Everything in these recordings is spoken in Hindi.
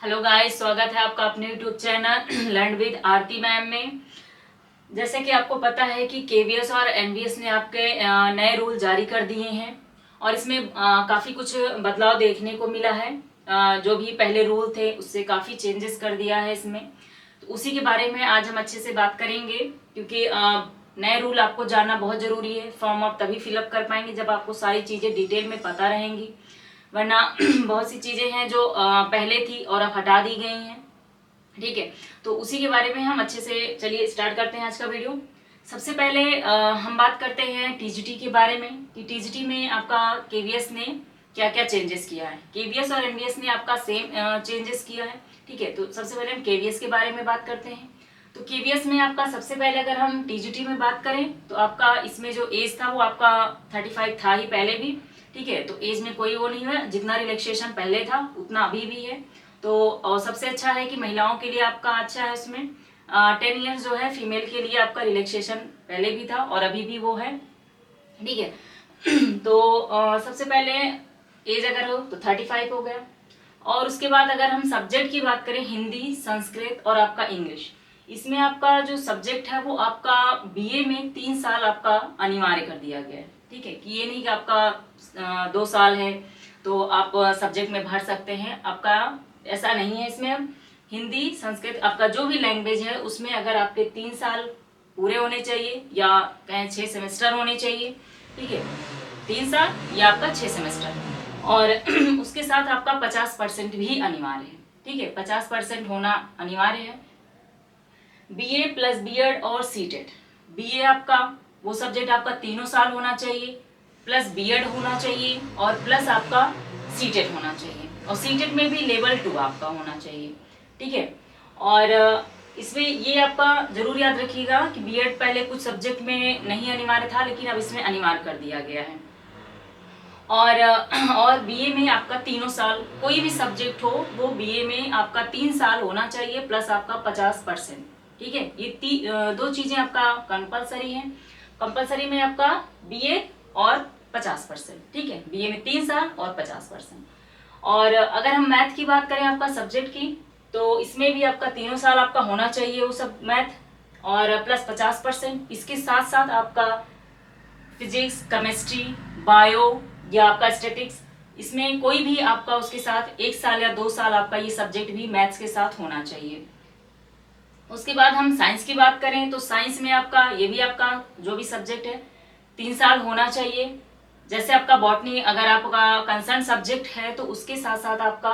हेलो गाइस, स्वागत है आपका अपने YouTube channel learn with Aarti ma'am में। जैसे कि आपको पता है कि केवीएस और एनवीएस ने आपके नए रूल जारी कर दिए हैं और इसमें काफ़ी कुछ बदलाव देखने को मिला है। जो भी पहले रूल थे उससे काफ़ी चेंजेस कर दिया है इसमें, तो उसी के बारे में आज हम अच्छे से बात करेंगे। क्योंकि नए रूल आपको जानना बहुत ज़रूरी है। फॉर्म आप तभी फिलअप कर पाएंगे जब आपको सारी चीज़ें डिटेल में पता रहेंगी, वरना बहुत सी चीज़ें हैं जो पहले थी और अब हटा दी गई हैं। ठीक है, तो उसी के बारे में हम अच्छे से चलिए स्टार्ट करते हैं आज का वीडियो। सबसे पहले हम बात करते हैं टीजीटी के बारे में कि टीजीटी में आपका केवीएस ने क्या क्या चेंजेस किया है। केवीएस और एनवीएस ने आपका सेम चेंजेस किया है। ठीक है, तो सबसे पहले हम केवीएस के बारे में बात करते हैं। तो केवीएस में आपका सबसे पहले अगर हम टीजीटी में बात करें तो आपका इसमें जो एज था वो आपका 35 था ही पहले भी। ठीक है, तो एज में कोई वो नहीं है, जितना रिलैक्सेशन पहले था उतना अभी भी है। तो और सबसे अच्छा है कि महिलाओं के लिए आपका अच्छा है उसमें 10 ईयर्स जो है फीमेल के लिए आपका रिलैक्सेशन पहले भी था और अभी भी वो है। ठीक है तो सबसे पहले एज अगर हो तो 35 हो गया। और उसके बाद अगर हम सब्जेक्ट की बात करें, हिंदी, संस्कृत और आपका इंग्लिश, इसमें आपका जो सब्जेक्ट है वो आपका बीए में 3 साल आपका अनिवार्य कर दिया गया है। ठीक है, कि ये नहीं कि आपका 2 साल है तो आप सब्जेक्ट में भर सकते हैं, आपका ऐसा नहीं है। इसमें अब हिंदी, संस्कृत, आपका जो भी लैंग्वेज है उसमें अगर आपके 3 साल पूरे होने चाहिए या कहें 6 सेमेस्टर होने चाहिए। ठीक है, 3 साल या आपका 6 सेमेस्टर, और उसके साथ आपका 50% भी अनिवार्य है। ठीक है, 50% होना अनिवार्य है। बीए प्लस बीएड और सीटेट। बीए आपका वो सब्जेक्ट आपका 3 साल होना चाहिए, प्लस बीएड होना चाहिए और प्लस आपका सीटेट होना चाहिए, और सीटेट में भी लेवल 2 आपका होना चाहिए। ठीक है, और इसमें ये आपका जरूर याद रखिएगा कि बीएड पहले कुछ सब्जेक्ट में नहीं अनिवार्य था, लेकिन अब इसमें अनिवार्य कर दिया गया है। और बीए में आपका 3 साल कोई भी सब्जेक्ट हो वो बीए में आपका 3 साल होना चाहिए, प्लस आपका 50%। ठीक है, ये 2 चीजें आपका कंपलसरी हैं। कंपलसरी में आपका बीए और 50%। ठीक है, बीए में 3 साल और 50%। और अगर हम मैथ की बात करें आपका सब्जेक्ट की, तो इसमें भी आपका 3 साल आपका होना चाहिए वो सब मैथ, और प्लस 50%। इसके साथ साथ आपका फिजिक्स, केमिस्ट्री, बायो या आपका स्टैटिक्स, इसमें कोई भी आपका उसके साथ 1 साल या 2 साल आपका ये सब्जेक्ट भी मैथ्स के साथ होना चाहिए। उसके बाद हम साइंस की बात करें तो साइंस में आपका ये भी आपका जो भी सब्जेक्ट है 3 साल होना चाहिए। जैसे आपका बॉटनी अगर आपका कंसर्न सब्जेक्ट है तो उसके साथ साथ आपका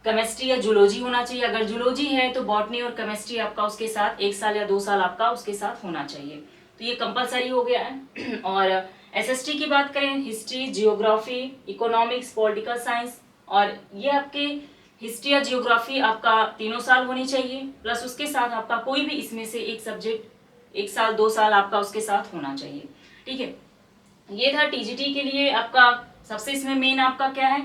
केमिस्ट्री या जूलॉजी होना चाहिए। अगर जूलॉजी है तो बॉटनी और केमिस्ट्री आपका उसके साथ 1 साल या 2 साल आपका उसके साथ होना चाहिए। तो ये कंपलसरी हो गया है। और एसएसटी की बात करें, history, geography, economics, political science, और ये आपके हिस्ट्री या जियोग्राफी आपका 3 साल होनी चाहिए, प्लस उसके साथ आपका कोई भी इसमें से एक सब्जेक्ट 1 साल 2 साल आपका उसके साथ होना चाहिए। ठीक है, ये था टीजीटी के लिए आपका। सबसे इसमें मेन आपका क्या है,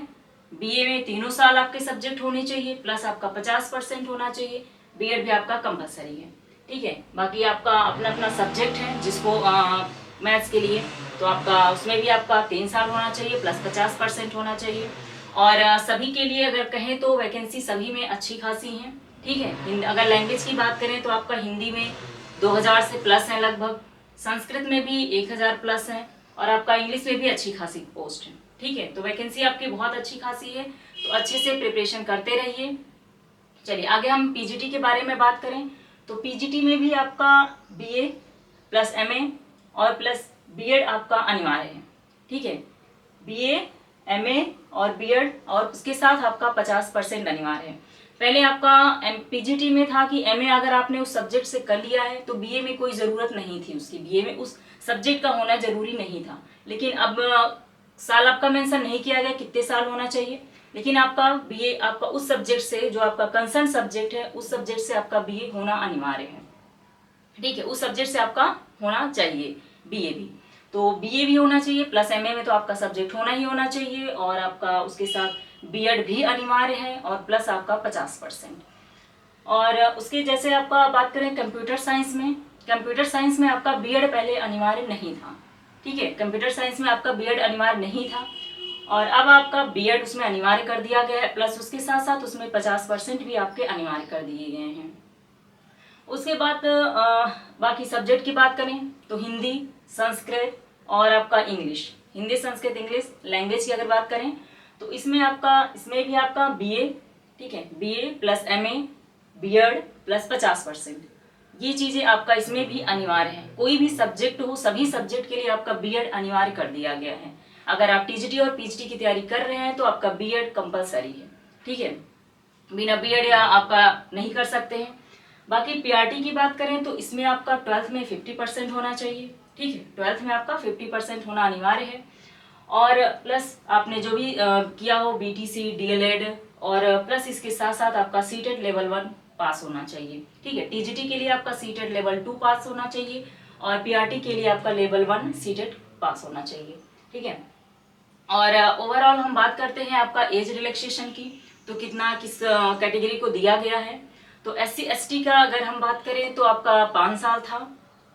बीए में 3 साल आपके सब्जेक्ट होने चाहिए, प्लस आपका 50% होना चाहिए। बीएड भी आपका कंपलसरी है। ठीक है, बाकी आपका अपना अपना सब्जेक्ट है, जिसको मैथ्स के लिए तो आपका उसमें भी आपका 3 साल होना चाहिए, प्लस 50% होना चाहिए। और सभी के लिए अगर कहें तो वैकेंसी सभी में अच्छी खासी हैं। ठीक है, अगर लैंग्वेज की बात करें तो आपका हिंदी में 2000 से प्लस है लगभग, संस्कृत में भी 1000 प्लस है, और आपका इंग्लिश में भी अच्छी खासी पोस्ट है। ठीक है, तो वैकेंसी आपकी बहुत अच्छी खासी है, तो अच्छे से प्रिपरेशन करते रहिए। चलिए आगे हम पीजीटी के बारे में बात करें तो पीजीटी में भी आपका बीए प्लस एमए और प्लस बीएड आपका अनिवार्य है। ठीक है, बीए, एमए और बीएड, और उसके साथ आपका 50% अनिवार्य है। पहले आपका पीजीटी में था कि एमए अगर आपने उस सब्जेक्ट से कर लिया है तो बीए में कोई ज़रूरत नहीं थी उसकी, बीए में उस सब्जेक्ट का होना जरूरी नहीं था। लेकिन अब साल आपका मेंशन नहीं किया गया कितने साल होना चाहिए, लेकिन आपका बीए आपका उस सब्जेक्ट से, जो आपका कंसर्न सब्जेक्ट है उस सब्जेक्ट से आपका बीए होना अनिवार्य है। ठीक है, उस सब्जेक्ट से आपका होना चाहिए बीए भी, तो बीए भी होना चाहिए, प्लस एमए में तो आपका सब्जेक्ट होना ही होना चाहिए, और आपका उसके साथ बीएड भी अनिवार्य है, और प्लस आपका 50%। और उसके जैसे आपका बात करें कंप्यूटर साइंस में, कंप्यूटर साइंस में आपका बीएड पहले अनिवार्य नहीं था। ठीक है, कंप्यूटर साइंस में आपका बीएड अनिवार्य नहीं था, और अब आपका बीएड उसमें अनिवार्य कर दिया गया है, प्लस उसके साथ साथ उसमें 50% भी आपके अनिवार्य कर दिए गए हैं। उसके बाद बाकी सब्जेक्ट की बात करें तो हिंदी, संस्कृत और आपका English, Hindi Sanskrit English language की अगर बात करें तो इसमें भी आपका बीए, ठीक है, BA plus MA BEd plus 50%, ये चीजें आपका इसमें भी अनिवार्य है। कोई भी सब्जेक्ट हो, सभी सब्जेक्ट के लिए आपका बीएड अनिवार्य कर दिया गया है। अगर आप टीजीटी और पीजीटी की तैयारी कर रहे हैं तो आपका बीएड कंपलसरी है, ठीक है, बिना बीएड या आपका नहीं कर सकते हैं। बाकी पीआरटी की बात करें तो इसमें आपका 12th में 50% होना चाहिए, ठीक है, 12th में आपका 50% होना अनिवार्य है। और प्लस आपने जो भी किया हो बीटीसी, डीएलएड और प्लस इसके साथ साथ आपका सीटेट लेवल 1 पास होना चाहिए, ठीक है। टीजीटी के लिए आपका सीटेट लेवल 2 पास होना चाहिए और पीआरटी के लिए आपका लेवल 1 सीटेट पास होना चाहिए, ठीक है। और ओवरऑल हम बात करते हैं आपका एज रिलैक्सेशन की, तो कितना किस कैटेगरी को दिया गया है। तो SC ST का अगर हम बात करें तो आपका 5 साल था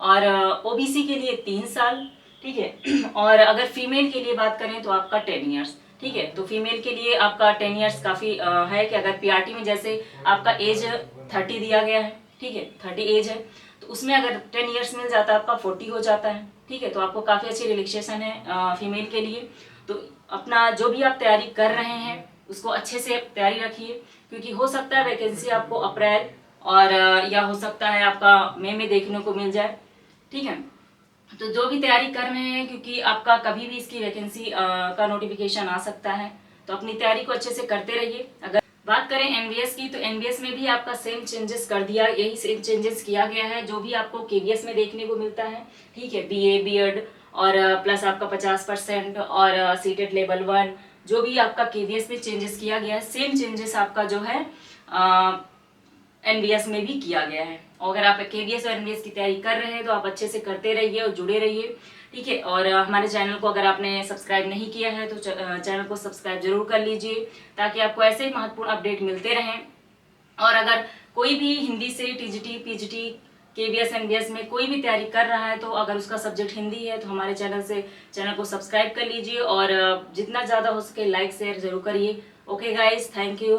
और ओबीसी के लिए 3 साल, ठीक है। और अगर फीमेल के लिए बात करें तो आपका 10 ईयर्स, ठीक है। तो फीमेल के लिए आपका 10 ईयर्स काफ़ी है कि अगर पीआरटी में जैसे आपका एज 30 दिया गया है, ठीक है, 30 एज है, तो उसमें अगर 10 ईयर्स मिल जाता है आपका 40 हो जाता है, ठीक है। तो आपको काफ़ी अच्छी रिलैक्सेशन है फीमेल के लिए। तो अपना जो भी आप तैयारी कर रहे हैं उसको अच्छे से तैयारी रखिए, क्योंकि हो सकता है वैकेंसी आपको अप्रैल और या हो सकता है आपका मई में देखने को मिल जाए, ठीक है। तो जो भी तैयारी कर रहे हैं, क्योंकि आपका कभी भी इसकी वैकेंसी का नोटिफिकेशन आ सकता है, तो अपनी तैयारी को अच्छे से करते रहिए। अगर बात करें एनवीएस की तो एनवीएस में भी आपका सेम चेंजेस कर दिया, यही सेम चेंजेस किया गया है जो भी आपको केवीएस में देखने को मिलता है, ठीक है। बीए बीएड और प्लस आपका 50% और सीटेट लेवल 1, जो भी आपका केवीएस में चेंजेस किया गया है, सेम चेंजेस आपका जो है एनवीएस में भी किया गया है। और अगर आप केवीएस और एनवीएस की तैयारी कर रहे हैं तो आप अच्छे से करते रहिए और जुड़े रहिए, ठीक है। और हमारे चैनल को अगर आपने सब्सक्राइब नहीं किया है तो चैनल को सब्सक्राइब जरूर कर लीजिए, ताकि आपको ऐसे ही महत्वपूर्ण अपडेट मिलते रहें। और अगर कोई भी हिंदी से टीजीटी पीजीटी केवीएस एनवीएस में कोई भी तैयारी कर रहा है, तो अगर उसका सब्जेक्ट हिंदी है तो हमारे चैनल को सब्सक्राइब कर लीजिए और जितना ज़्यादा हो सके लाइक शेयर जरूर करिए। Okay guys, thank you.